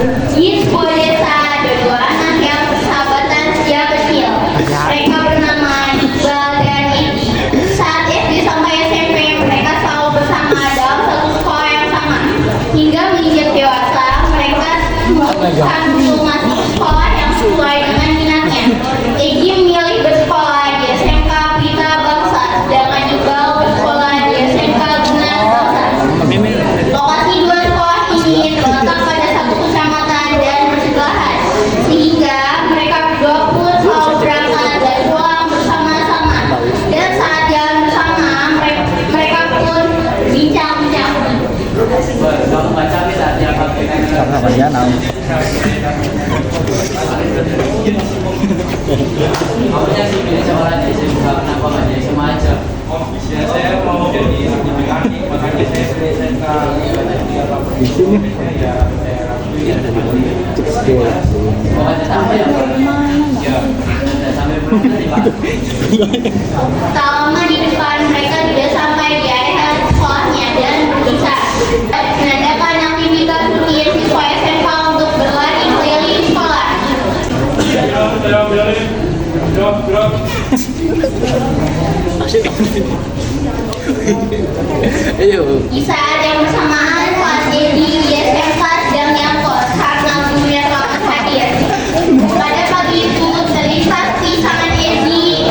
Di sebuah desa ada dua anak yang bersahabatan sejak kecil. Mereka bernama Iqbal dan Edi. Saat SD sampai SMP mereka selalu bersama dalam satu sekolah yang sama. Hingga menginjak dewasa mereka memutuskan untuk masuk sekolah yang sesuai dengan minatnya. Edi memilih bersekolah di SMK Pelita Bangsa, sedangkan Iqbal bersekolah di SMK Gunas Bangsa. Lokasi dua sekolah ini terletak pada satu kecamatan dan bersebelahan, sehingga mereka berdua pun selalu berangkat dan pulang bersama-sama. Dan saat jalan bersama, mereka pun bincang-bincang. Kamu baca bisa siapa Karena banyak tahu. Awalnya sih pilih sekolah di SMA, kenapa nggak di SMA aja? Ya, saya mau jadi mekanik, makanya saya pilih SMK. Di sini Ya, saya cek skill. Oh, ada sampai ya? ya. Ada sampai belum tadi Pak? Tak lama di depan mereka tidak sampai di area sekolahnya dan berpisah. Mengadakan aktivitas rutin siswa SMK untuk berlari keliling sekolah. Ayo. Di saat yang bersamaan kelas Edi di SMK sedang nyangkut karena gurunya telah hadir. Pada pagi itu terlintas pisangan Edi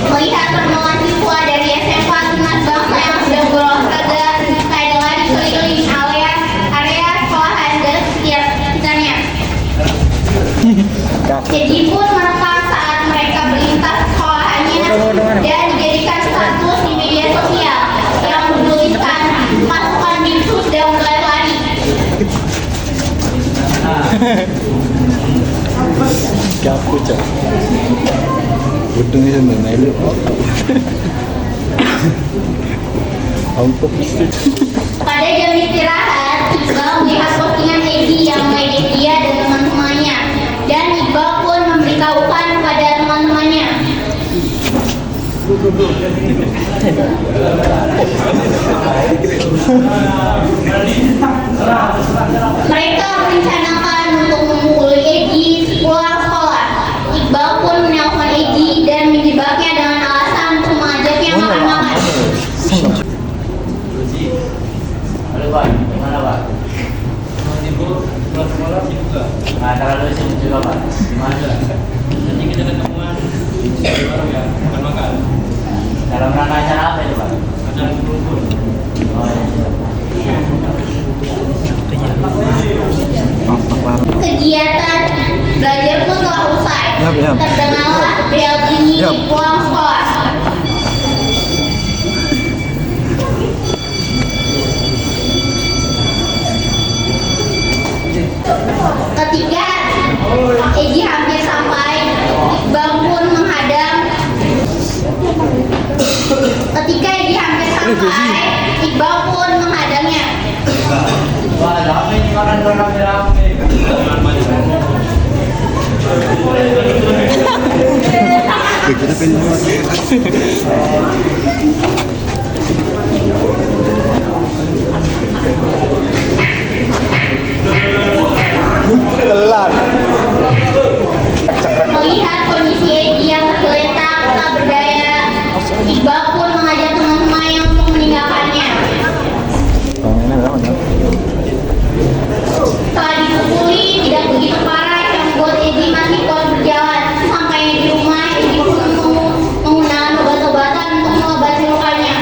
melihat rombongan siswa dari SMK Gunas Bangsa yang sedang berolahraga kayak lari keliling area sekolahan dan sekitarnya. Edi pun merekam saat mereka berlintas sekolahannya dan dijadikan status di media sosial yang bertuliskan pasukan bisu sedang berlari. Gapu cak. Budungnya sana itu. Untuk Pada jam istirahat, Iqbal melihat postingan Edi yang mengejek dia dan teman-temannya, dan Iqbal pun memberitahukan kepada teman-temannya. Mereka merencanakan untuk memukul Edi pulang sekolah. Iqbal pun menelpon Edi dan menjebaknya dengan alasan untuk mengajaknya makan-makan. Lucy. Halo Pak, gimana Pak? Sibuk, pulang sekolah sibuk nggak? Nah, terlalu sibuk juga Pak. Gimana? Nanti kita ketemuan di warung ya, makan-makan. Dalam rangka acara apa itu Pak? Acara kumpul. Oh iya. Kegiatan belajar pun telah usai. Yap. Terdengarlah bel bunyi Yap. pulang sekolah. Ketika Edi hampir sampai, Iqbal pun menghadang. Ketika Edi hampir sampai, Iqbal pun menghadangnya. Wah, ada apa ini makan rame-rame? kita pengen telat. Melihat kondisi Edi yang tergeletak tak berdaya, Iqbal pun mengajak teman-temannya untuk meninggalkannya. Ini berapa ya? Setelah dipukuli tidak begitu parah yang membuat Edi masih kuat berjalan. Sampainya di rumah, Edi pun menggunakan obat-obatan untuk mengobati lukanya.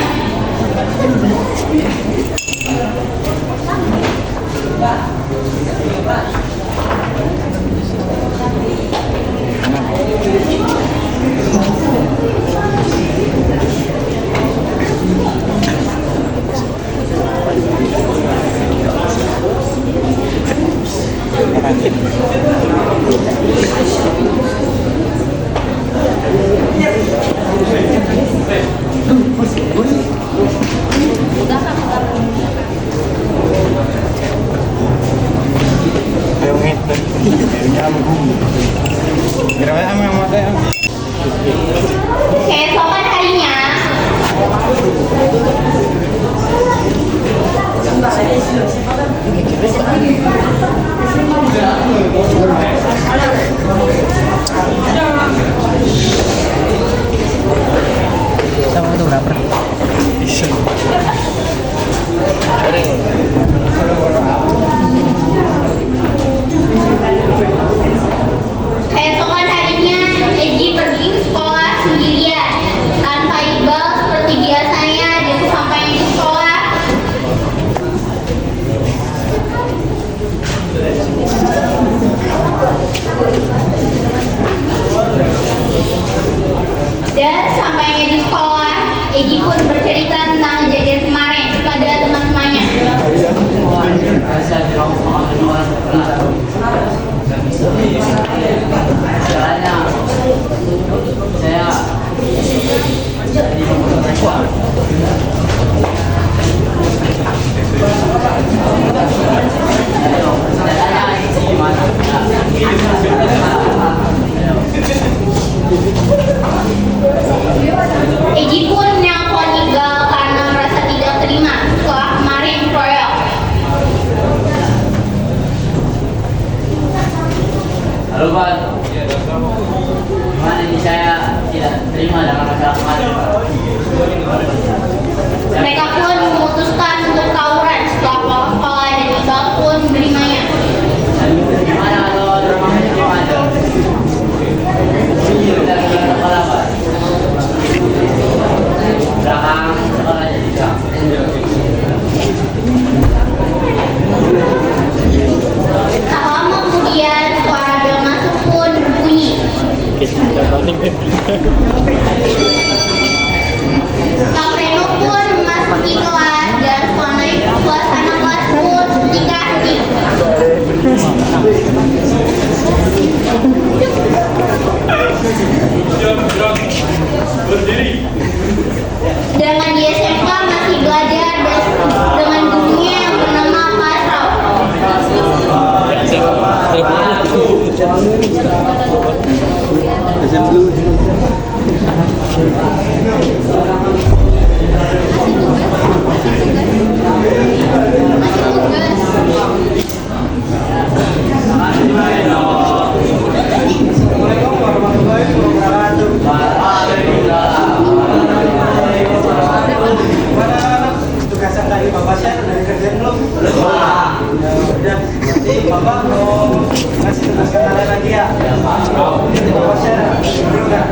Bapak saya udah dikerjain belum? Belum, Pak. Ya udah. Nanti Bapak mau ngasih tugas kenalan lagi ya? Ya, Pak. Jadi Bapak saya udah.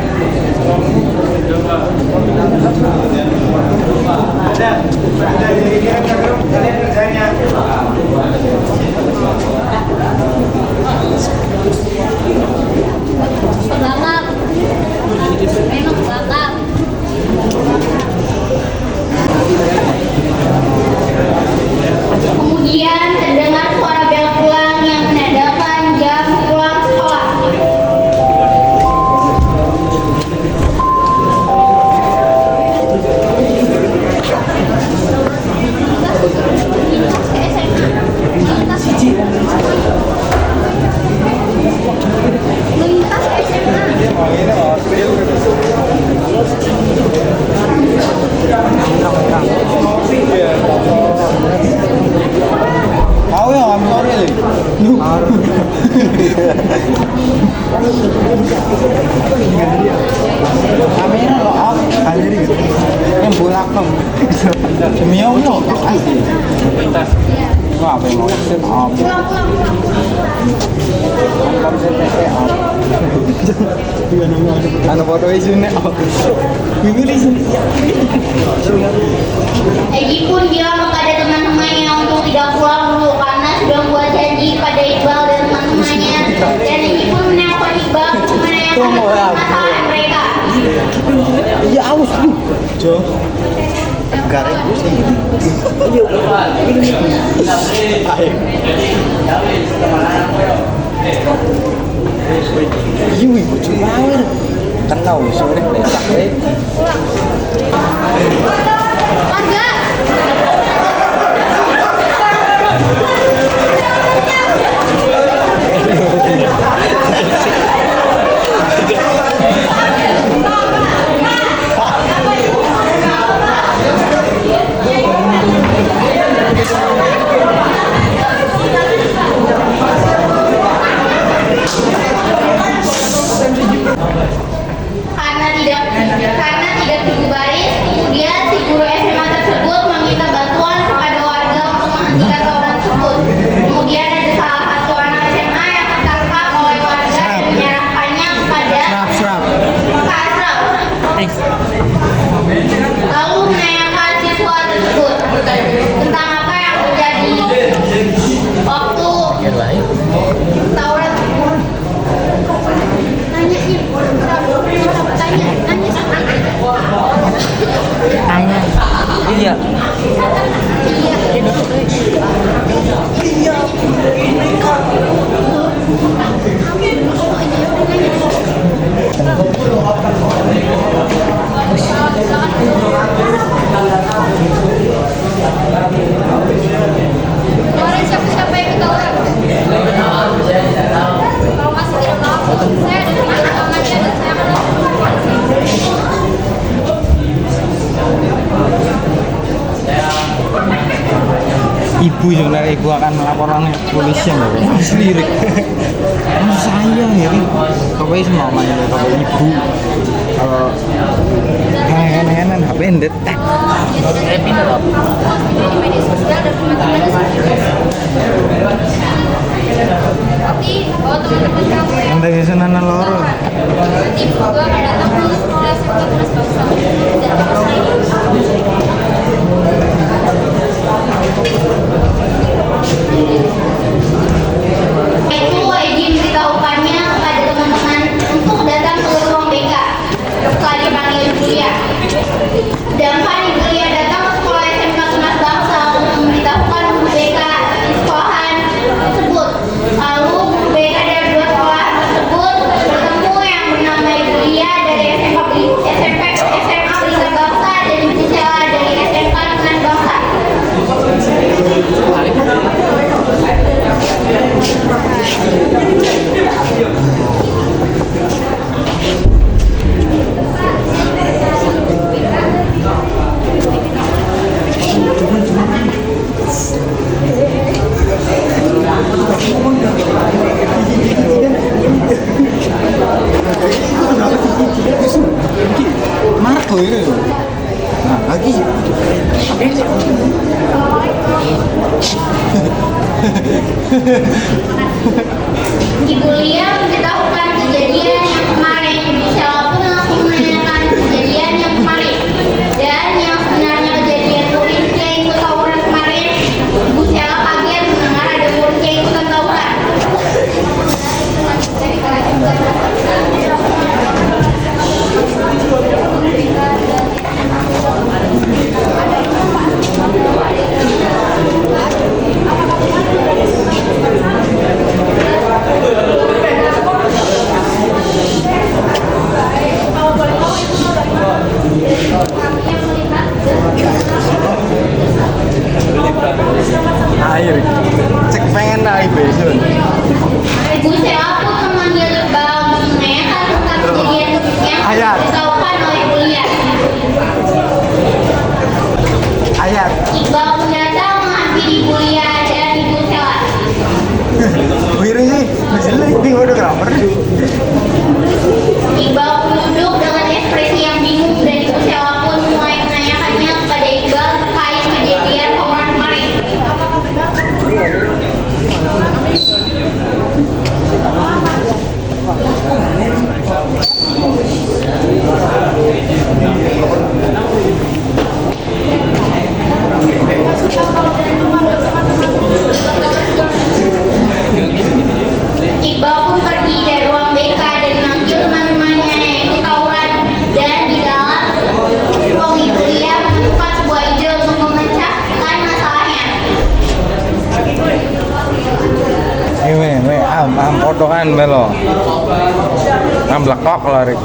Ada jadi kirim ke grup kalian kerjanya. Kebakar. Memang kebakar. Kemudian terdengar suara bel pulang yang menandakan jam pulang sekolah. Lintas SMA. Tahu ya kami Korea nih. Kamera lo off, kamera gitu. Yang bolak dong. Demi Allah, asli. Wah, apa yang mau set off? Konsep PT off. Anu foto isinya off. Ini sini. Egi pun bilang kepada teman-temannya untuk tidak pulang dulu karena sudah membuat janji pada Iqbal dan teman-temannya. Dan Egi pun menelpon Iqbal untuk menanyakan masalah mereka. Iya, aus. Jo. Garing sih. Iya, ibu cuma kenal sore letak deh. Warga. Karena tidak tunggu baris, kemudian si guru SMA tersebut meminta bantuan kepada warga untuk menghentikan tawuran tersebut. Kemudian ada salah satu anak SMA yang tertangkap oleh warga dan menyerahkannya kepada Kak Asraf. Lalu menanyakan siswa tersebut tentang apa yang terjadi waktu tawuran tersebut. Tanya. Iya. Kemarin siapa-siapa yang ketahuan? Kalau masih tidak tahu, saya ada teman-temannya dan saya akan laporkan. Ibu sebenarnya ibu akan melaporkan ke polisi ya, asli Rik. Saya ya Rik, pokoknya semua mana kalau ibu kalau henan HP ndetek. Di media sosial dan teman-temannya seperti tapi bahwa teman-teman kamu Yang dari sana loro. nanti juga akan datang ke sekolah SMA Tunas Bangsa dan itu Egi memberitahukannya kepada teman-teman untuk datang ke ruang BK setelah dipanggil kuliah. Sedangkan Ibu Lia datang ke sekolah SMK Tunas Bangsa untuk memberitahukan guru BK di sekolahan tersebut. Lalu guru BK dari dua sekolah tersebut bertemu yang bernama Ibu Lia dari SMA Pelita Bangsa dan Ibu Sela dari SMK Tunas Bangsa. Marco ini. Nah, lagi. Ibu Lia memberitahukan kejadian yang kemarin. Ibu Sheila pun langsung menanyakan kejadian yang kemarin. Dan yang sebenarnya kejadian muridnya ikut tawuran kemarin. Ibu Sheila kaget mendengar ada muridnya ikutan tawuran. Air. Cek pengen naik besok. Ibu Sheila pun memanggil Iqbal menanyakan tentang kejadian yang Ayat. diberitahukan oleh Ibu Lia. Ayat. Iqbal pun datang menghampiri Ibu Lia dan Ibu Sheila. Wiri sih, jelek di fotografer. Iqbal pun duduk dengan ekspresi yang bingung dan Ibu Sheila pun mulai menanyakannya kepada Iqbal terkait kejadian tawuran kemarin. Iqbal pun pergi dari ruang BK dan memanggil teman-temannya yang ikut tawuran, dan di dalam ruang Ibu Lia menemukan sebuah ide untuk memecahkan masalahnya. Am potongan melo. Am blekok lari.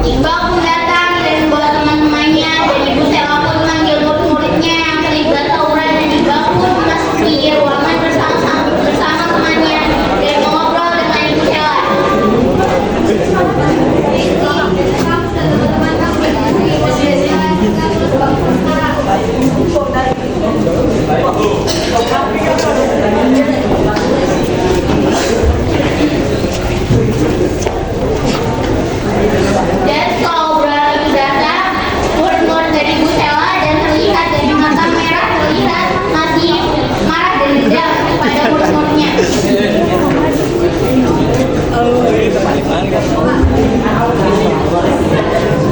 Iqbal pun datang dan membawa teman-temannya, dan Ibu Sheila pun memanggil murid-muridnya yang terlibat tawuran, dan Iqbal pun memasuki ruangan bersama temannya dan mengobrol dengan Ibu Sheila. Dan setelah obrolan itu datang, murid-murid dari Ibu Sheila, dan terlihat dari mata merah terlihat masih marah dan dendam pada murid-muridnya.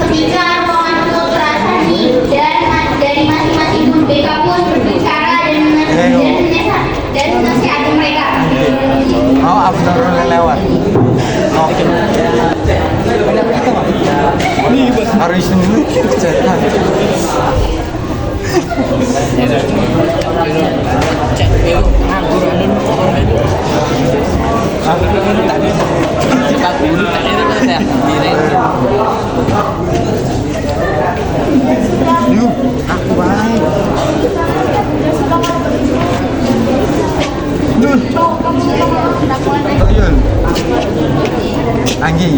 Ketika ruangan itu terasa hening dan dari masing-masing guru BK pun berbicara dan menasihati mereka. Oh, Abdul lewat. Oke. Harus ini cetak. Yuk, aku baik. Tuyul. Anggi.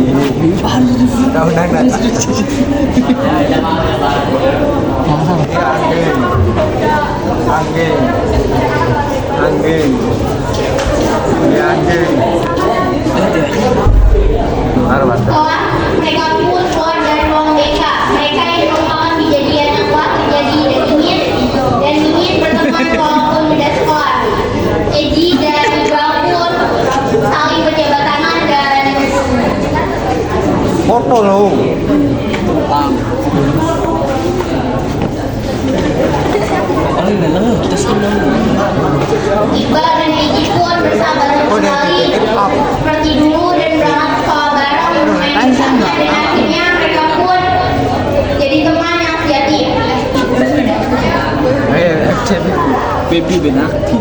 Tahu nang nang. Anggi. Anggi. Anggi. Setelah mereka pun keluar dari ruang BK, mereka yang merupakan kejadian yang telah terjadi dan ingin berteman walaupun beda sekolah. Eji dan Iqbal pun saling berjabat tangan dan Foto lo. Iqbal dan Eji pun bersahabat sekali seperti dulu dan berangkat sekolah bareng bermain bersama, dan akhirnya mereka pun jadi teman yang sejati. Baby benakti.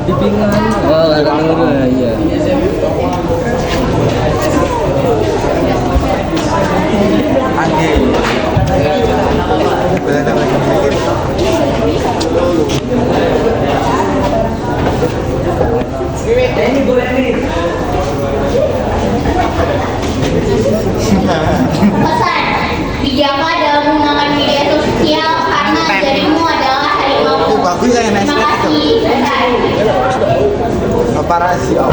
Bibingan. Oh, ada iya. Anggi. Benar lagi mikir. Ini boleh nih. Pesan, bijaklah dalam menggunakan media sosial karena jarimu adalah harimau. Bagus ya, Terima kasih. Apa rasio?